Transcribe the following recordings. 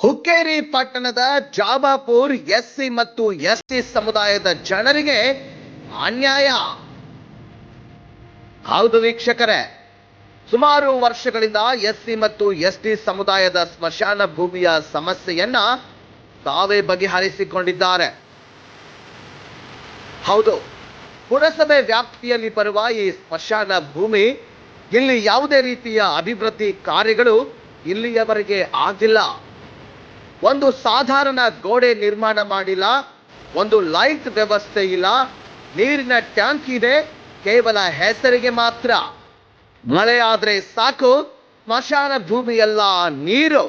ಹುಕ್ಕೇರಿ ಪಟ್ಟಣದ ಜಾಬಾಪುರ್ ಎಸ್ಸಿ ಮತ್ತು ಎಸ್ಟಿ ಸಮುದಾಯದ ಜನರಿಗೆ ಅನ್ಯಾಯ. ಹೌದು ವೀಕ್ಷಕರೇ, ಸುಮಾರು ವರ್ಷಗಳಿಂದ ಎಸ್ಸಿ ಮತ್ತು ಎಸ್ಟಿ ಸಮುದಾಯದ ಸ್ಮಶಾನ ಭೂಮಿಯ ಸಮಸ್ಯೆಯನ್ನ ತಾವೇ ಬಗೆಹರಿಸಿಕೊಂಡಿದ್ದಾರೆ. ಹೌದು, ಪುರಸಭೆ ವ್ಯಾಪ್ತಿಯಲ್ಲಿ ಬರುವ ಈ ಸ್ಮಶಾನ ಭೂಮಿ, ಇಲ್ಲಿ ಯಾವುದೇ ರೀತಿಯ ಅಭಿವೃದ್ಧಿ ಕಾರ್ಯಗಳು ಇಲ್ಲಿಯವರೆಗೆ ಆಗಿಲ್ಲ. ಒಂದು ಸಾಧಾರಣ ಗೋಡೆ ನಿರ್ಮಾಣ ಮಾಡಿಲ್ಲ, ಒಂದು ಲೈಟ್ ವ್ಯವಸ್ಥೆ ಇಲ್ಲ, ನೀರಿನ ಟ್ಯಾಂಕ್ ಇದೆ, ಕೇವಲ ಹೆಸರಿಗೆ ಮಾತ್ರ. ಮಳೆ ಆದ್ರೆ ಸಾಕು, ಸ್ಮಶಾನ ಭೂಮಿಯೆಲ್ಲ ನೀರು.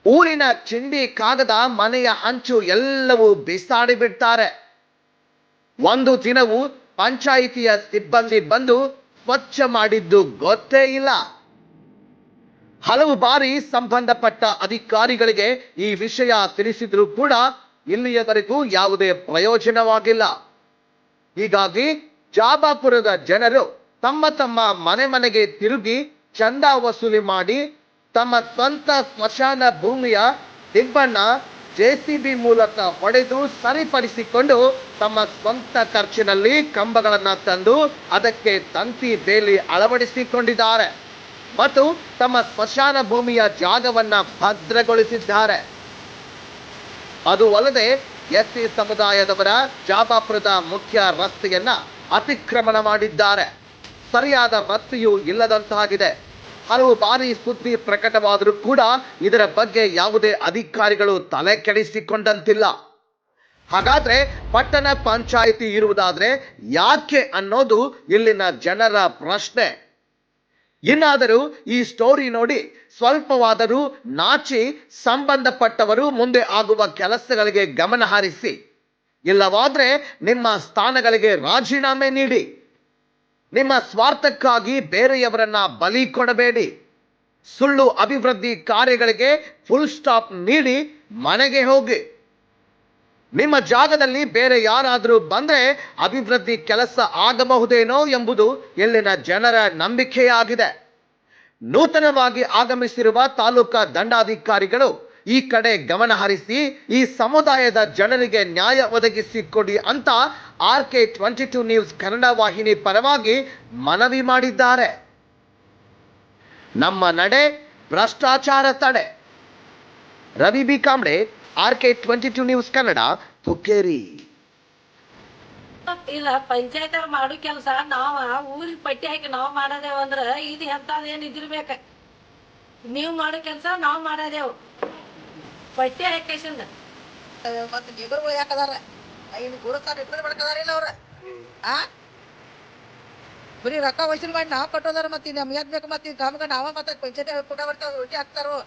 ಊರಿನ ಚಿಂಡಿ ಕಾಗದ, ಮನೆಯ ಹಂಚು ಎಲ್ಲವೂ ಬಿಸಾಡಿ ಬಿಡ್ತಾರೆ. ಒಂದು ದಿನವೂ ಪಂಚಾಯಿತಿಯ ಸಿಬ್ಬಂದಿ ಬಂದು ಸ್ವಚ್ಛ ಮಾಡಿದ್ದು ಗೊತ್ತೇ ಇಲ್ಲ. ಹಲವು ಬಾರಿ ಸಂಬಂಧಪಟ್ಟ ಅಧಿಕಾರಿಗಳಿಗೆ ಈ ವಿಷಯ ತಿಳಿಸಿದ್ರೂ ಕೂಡ ಇಲ್ಲಿಯವರೆಗೂ ಯಾವುದೇ ಪ್ರಯೋಜನವಾಗಿಲ್ಲ. ಹೀಗಾಗಿ ಜಾಬಾಪುರದ ಜನರು ತಮ್ಮ ತಮ್ಮ ಮನೆಗೆ ತಿರುಗಿ ಚಂದ ವಸೂಲಿ ಮಾಡಿ ತಮ್ಮ ಸ್ವಂತ ಸ್ಮಶಾನ ಭೂಮಿಯ ದಿಬ್ಬನ್ನ JCB ಮೂಲಕ ಹೊಡೆದು ಸರಿಪಡಿಸಿಕೊಂಡು ತಮ್ಮ ಸ್ವಂತ ಖರ್ಚಿನಲ್ಲಿ ಕಂಬಗಳನ್ನ ತಂದು ಅದಕ್ಕೆ ತಂತಿ ಬೇಲಿ ಅಳವಡಿಸಿಕೊಂಡಿದ್ದಾರೆ ಮತ್ತು ತಮ್ಮ ಸ್ಮಶಾನ ಭೂಮಿಯ ಜಾಗವನ್ನ ಭದ್ರಗೊಳಿಸಿದ್ದಾರೆ. ಅದು ಅಲ್ಲದೆ ಎಸ್ಸಿ ಸಮುದಾಯದವರ ಜಾಬಾಪುರದ ಮುಖ್ಯ ರಸ್ತೆಯನ್ನ ಅತಿಕ್ರಮಣ ಮಾಡಿದ್ದಾರೆ. ಸರಿಯಾದ ರಸ್ತೆಯೂ ಇಲ್ಲದಂತಾಗಿದೆ. ಹಲವು ಬಾರಿ ಸುದ್ದಿ ಪ್ರಕಟವಾದರೂ ಕೂಡ ಇದರ ಬಗ್ಗೆ ಯಾವುದೇ ಅಧಿಕಾರಿಗಳು ತಲೆ ಕೆಡಿಸಿಕೊಂಡಂತಿಲ್ಲ. ಹಾಗಾದ್ರೆ ಪಟ್ಟಣ ಪಂಚಾಯಿತಿ ಇರುವುದಾದ್ರೆ ಯಾಕೆ ಅನ್ನೋದು ಇಲ್ಲಿನ ಜನರ ಪ್ರಶ್ನೆ. ಇನ್ನಾದರೂ ಈ ಸ್ಟೋರಿ ನೋಡಿ ಸ್ವಲ್ಪವಾದರೂ ನಾಚಿ ಸಂಬಂಧಪಟ್ಟವರು ಮುಂದೆ ಆಗುವ ಕೆಲಸಗಳಿಗೆ ಗಮನ ಹರಿಸಿ, ಇಲ್ಲವಾದ್ರೆ ನಿಮ್ಮ ಸ್ಥಾನಗಳಿಗೆ ರಾಜೀನಾಮೆ ನೀಡಿ. ನಿಮ್ಮ ಸ್ವಾರ್ಥಕ್ಕಾಗಿ ಬೇರೆಯವರನ್ನ ಬಲಿ ಕೊಡಬೇಡಿ. ಸುಳ್ಳು ಅಭಿವೃದ್ಧಿ ಕಾರ್ಯಗಳಿಗೆ ಫುಲ್ ಸ್ಟಾಪ್ ನೀಡಿ ಮನೆಗೆ ಹೋಗಿ. ನಿಮ್ಮ ಜಾಗದಲ್ಲಿ ಬೇರೆ ಯಾರಾದರೂ ಬಂದ್ರೆ ಅಭಿವೃದ್ಧಿ ಕೆಲಸ ಆಗಬಹುದೇನೋ ಎಂಬುದು ಇಲ್ಲಿನ ಜನರ ನಂಬಿಕೆಯಾಗಿದೆ. ನೂತನವಾಗಿ ಆಗಮಿಸಿರುವ ತಾಲೂಕಾ ದಂಡಾಧಿಕಾರಿಗಳು ಈ ಕಡೆ ಗಮನ ಹರಿಸಿ ಈ ಸಮುದಾಯದ ಜನರಿಗೆ ನ್ಯಾಯ ಒದಗಿಸಿಕೊಡಿ ಅಂತ RK22 ನ್ಯೂಸ್ ಕನ್ನಡ ವಾಹಿನಿ ಪರವಾಗಿ ಮನವಿ ಮಾಡಿದ್ದಾರೆ. ನಮ್ಮ ನಡೆ ಭ್ರಷ್ಟಾಚಾರ ತಡೆ. Ravi B Kamble, RK22 news Kannada, Hukkeri. ಇಲ್ಲ, ಪಂಚಾಯತ್ ಮಾಡೋ ಕೆಲಸ ನಾವ ಊರಿಗೆ ಪಟ್ಟಿ ಹಾಕಿ ನಾವು ಮಾಡದೇವ್ ಅಂದ್ರ ಇದು ಎಂತದೇನು ಇದಿರ್ಬೇಕ. ನೀವು ಮಾಡೋ ಕೆಲಸ ನಾವು ಮಾಡದೇವು ಪಟ್ಟಿ ಹಾಕಿಂದ ಮತ್ತೆ ಇಬ್ಬರು ಯಾಕದಾರ ಐದು ಗುರುತಾರ ಇಬ್ಬರು ಬಡ್ಕದಾರಿಲ್ಲ ಅವ್ರ ಬರೀ ರೊಕ್ಕ ವಸೂಲಿ ಮಾಡಿ ನಾವು ಕಟ್ಟೋದಾರ. ಮತ್ತೆ ನಮ್ಗೆ ಯಾಕೆ ಬೇಕು? ಮತ್ತೆ ಕಾಮಗ ನಾವ ಮತ್ತೆ ಪಂಚಾಯತ್ ಪುಟ ಬರ್ತಾವ ಉಲ್ಟಿ ಹಾಕ್ತಾರೋ.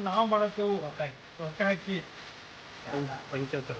ನಾವು ಮಾಡತ್ತೇವು ರೊಕ್ಕ ಹಾಕಿ ಪಂಚಾಯತ್